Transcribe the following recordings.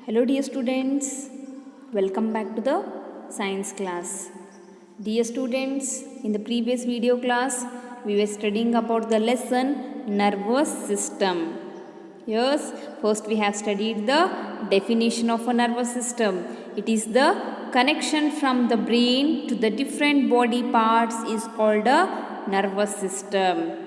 Hello dear students, welcome back to the science class. Dear students, in the previous video class we were studying about the lesson nervous system. Yes, first we have studied the definition of a nervous system. It is the connection from the brain to the different body parts is called a nervous system.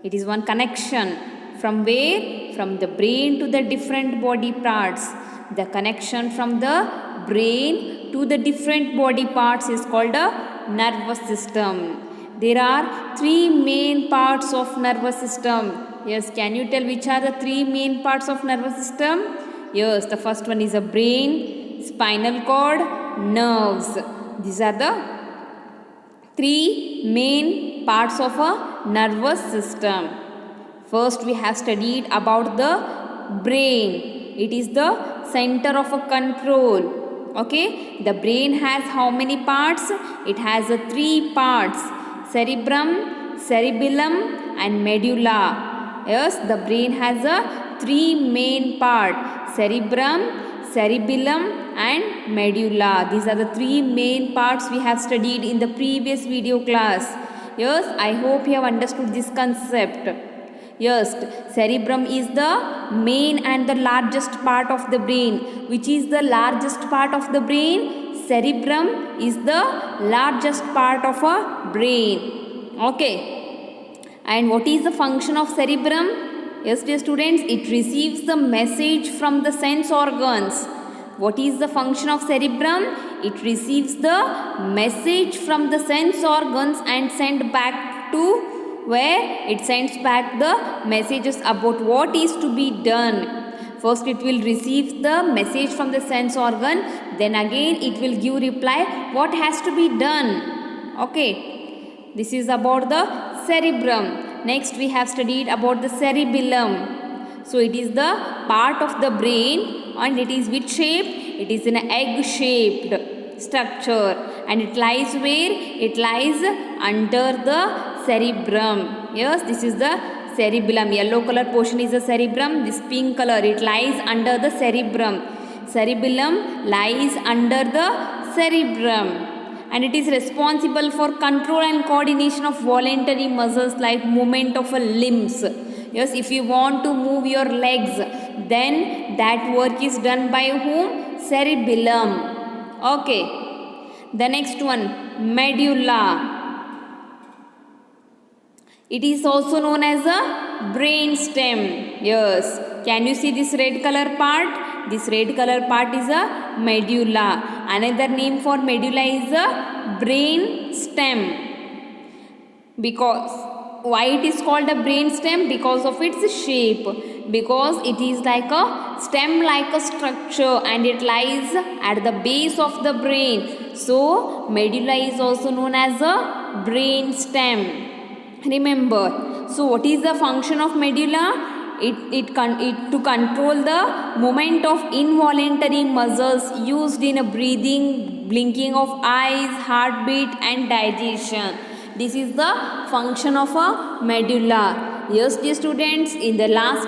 It is one connection from where? From the brain to the different body parts. The connection from the brain to the different body parts is called a nervous system. There are three main parts of nervous system. Yes, can you tell which are the three main parts of nervous system? Yes, the first one is a brain, spinal cord, nerves. These are the three main parts of a nervous system. First we have studied about the brain. It is the center of a control. Okay, the brain has how many parts? It has three parts: cerebrum, cerebellum and medulla. Yes, the brain has three main parts: cerebrum, cerebellum and medulla. These are the three main parts we have studied in the previous video class. Yes, I hope you have understood this concept. Yes, cerebrum is the main and the largest part of the brain. Which is the largest part of the brain? Cerebrum is the largest part of a brain. Okay. And what is the function of cerebrum? Yes, dear students, it receives the message from the sense organs. What is the function of cerebrum? It receives the message from the sense organs and send back to where it sends back the messages about what is to be done. First it will receive the message from the sense organ, then again it will give reply what has to be done. Okay, this is about the cerebrum. Next we have studied about the cerebellum. So it is the part of the brain and it is which shape? It is an egg shaped structure and it lies where? It lies under the cerebrum. Yes, this is the cerebellum. Yellow color portion is the cerebrum. This pink color, it lies under the cerebrum. Cerebellum lies under the cerebrum and it is responsible for control and coordination of voluntary muscles like movement of limbs. Yes, if you want to move your legs, then that work is done by whom? Cerebellum. Okay. The next one, medulla. It is also known as a brain stem. Yes. Can you see this red color part? This red color part is a medulla. Another name for medulla is a brain stem. Because why it is called a brain stem? Because of its shape. Because it is like a stem like a structure and it lies at the base of the brain. So medulla is also known as a brain stem. Remember, so what is the function of medulla? It to control the movement of involuntary muscles used in breathing, blinking of eyes, heartbeat and digestion. This is the function of a medulla. Yes, dear students, in the last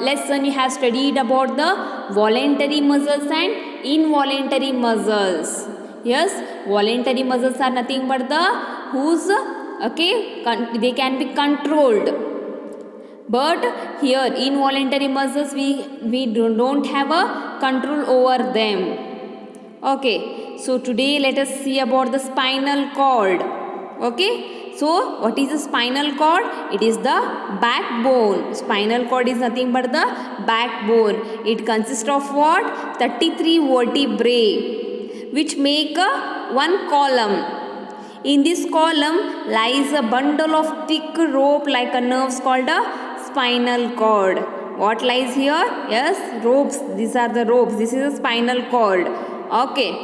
lesson we have studied about the voluntary muscles and involuntary muscles. Yes, voluntary muscles are nothing but the whose they can be controlled, but here involuntary muscles we don't have a control over them. Okay, so today let us see about the spinal cord. Okay, so what is the spinal cord? It is the backbone. Spinal cord is nothing but the backbone. It consists of what? 33 vertebrae which make one column. In this column lies a bundle of thick rope like a nerves called a spinal cord. What lies here? Yes, ropes. These are the ropes. This is a spinal cord. Okay.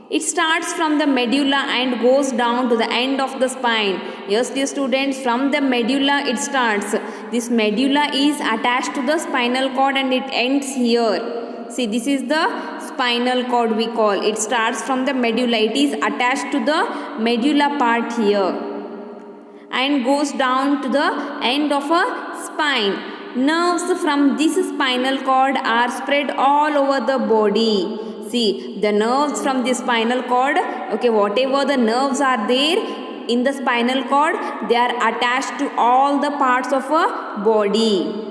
It starts from the medulla and goes down to the end of the spine. Yes, dear students, from the medulla it starts. This medulla is attached to the spinal cord and it ends here. See, this is the spinal cord we call. It starts from the medulla. It is attached to the medulla part here and goes down to the end of a spine. Nerves from this spinal cord are spread all over the body. See, the nerves from the spinal cord, okay, whatever the nerves are there in the spinal cord, they are attached to all the parts of a body.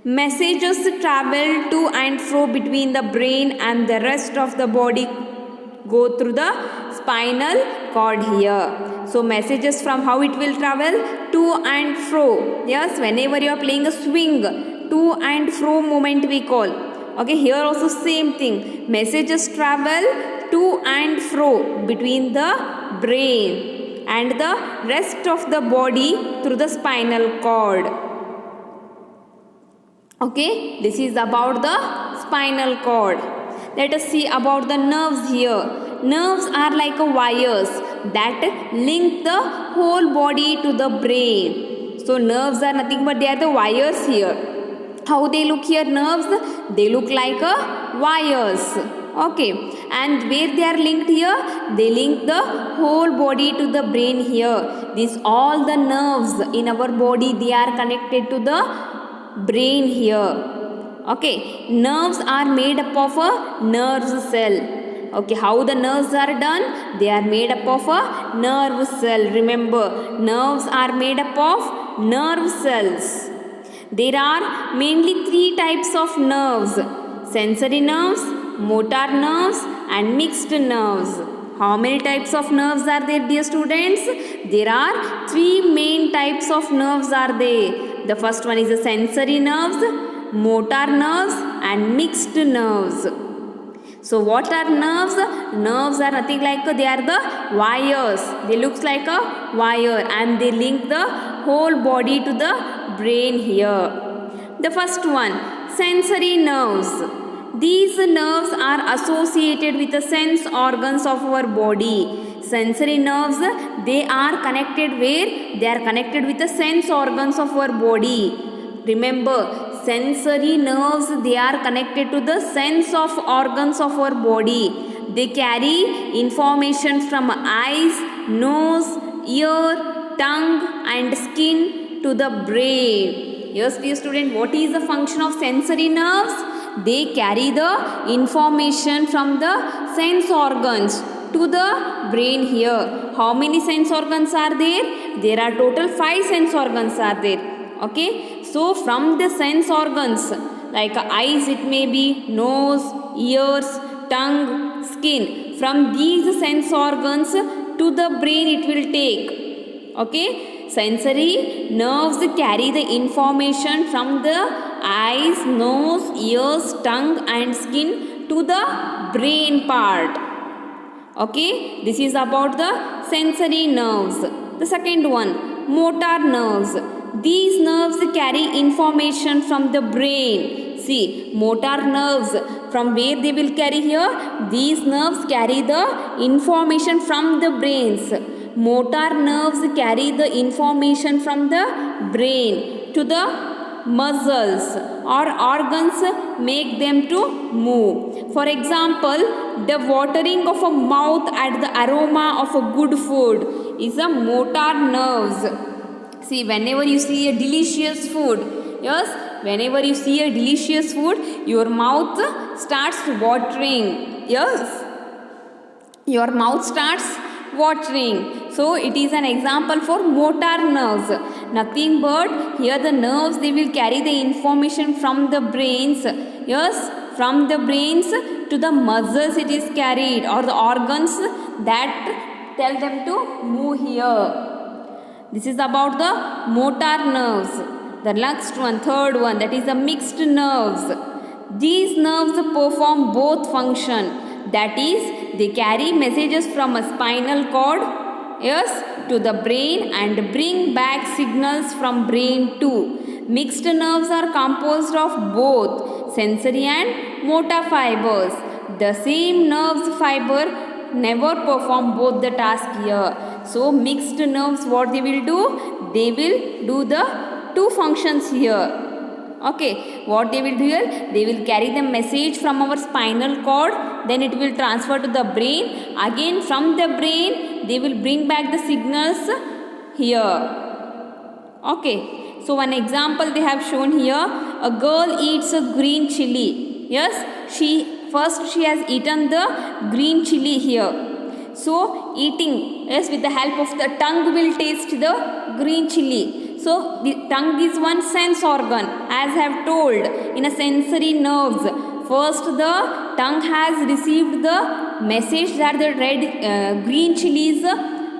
Messages travel to and fro between the brain and the rest of the body go through the spinal cord here. So messages from how it will travel to and fro. Yes, whenever you are playing a swing, to and fro movement we call. Okay, here also same thing. Messages travel to and fro between the brain and the rest of the body through the spinal cord. Okay, this is about the spinal cord. Let us see about the nerves here. Nerves are like wires that link the whole body to the brain. So nerves are nothing but they are the wires here. How they look here, nerves? They look like wires. Okay, and where they are linked here? They link the whole body to the brain here. These all the nerves in our body, they are connected to the brain here. Okay, nerves are made up of a nerve cell. Okay, how the nerves are done? They are made up of a nerve cell. Remember, nerves are made up of nerve cells. There are mainly three types of nerves: sensory nerves, motor nerves and mixed nerves. How many types of nerves are there, dear students? There are three main types of nerves are there. The first one is the sensory nerves, motor nerves and mixed nerves. So what are nerves? Nerves are nothing like they are the wires. They look like a wire and they link the whole body to the brain here. The first one, sensory nerves. These nerves are associated with the sense organs of our body. Sensory nerves, they are connected where? They are connected with the sense organs of our body. Remember, sensory nerves, they are connected to the sense of organs of our body. They carry information from eyes, nose, ear, tongue and skin to the brain. Yes, dear student, what is the function of sensory nerves? They carry the information from the sense organs to the brain here. How many sense organs are there? There are total 5 sense organs are there. Okay, so from the sense organs like eyes, it may be nose, ears, tongue, skin. From these sense organs to the brain it will take. Okay, sensory nerves carry the information from the eyes, nose, ears, tongue and skin to the brain part. Okay, this is about the sensory nerves. The second one, motor nerves. These nerves carry information from the brain. See, motor nerves, from where they will carry here? These nerves carry the information from the brains. Motor nerves carry the information from the brain to the muscles or organs, make them to move. For example, the watering of a mouth at the aroma of a good food is a motor nerves. See, whenever you see a delicious food, yes, whenever you see a delicious food, your mouth starts watering. Yes, your mouth starts watering. So, it is an example for motor nerves. Nothing but here the nerves, they will carry the information from the brains. Yes, from the brains to the muscles it is carried, or the organs that tell them to move here. This is about the motor nerves. The next one, third one, that is the mixed nerves. These nerves perform both function. That is, they carry messages from a spinal cord, yes, to the brain and bring back signals from brain too. Mixed nerves are composed of both sensory and motor fibers. The same nerves fiber never perform both the task here. So mixed nerves, what they will do? They will do the two functions here. Okay, what they will do here? They will carry the message from our spinal cord, then it will transfer to the brain. Again from the brain, they will bring back the signals here. Okay, So one example they have shown here. A girl eats a green chili. Yes, she has eaten the green chili here. So eating, yes, with the help of the tongue will taste the green chili. So the tongue is one sense organ, as I have told, in a sensory nerves. First the tongue has received the message that the green chili is,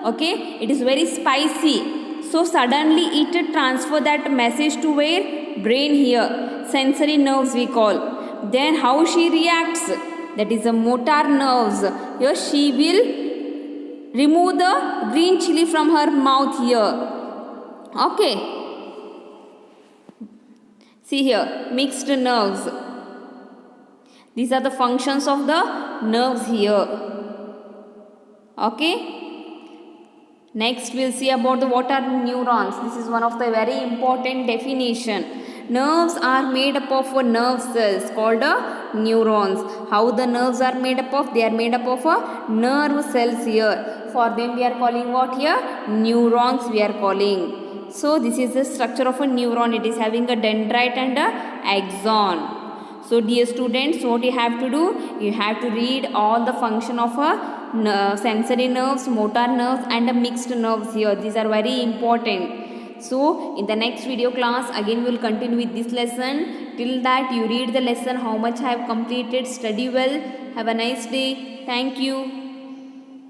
okay, it is very spicy. So suddenly it transfer that message to where? Brain here. Sensory nerves we call. Then how she reacts? That is the motor nerves. Here she will remove the green chili from her mouth here. Okay. See here, mixed nerves. These are the functions of the nerves here. Okay. Next we'll see about what are neurons. This is one of the very important definition. Nerves are made up of nerve cells called neurons. How the nerves are made up of? They are made up of nerve cells here. For them we are calling what here? Neurons we are calling. So this is the structure of a neuron. It is having a dendrite and a axon. So dear students, what you have to do? You have to read all the function of a sensory nerves, motor nerves and mixed nerves here. These are very important. So in the next video class again we will continue with this lesson. Till that you read the lesson how much I have completed. Study well. Have a nice day. Thank you.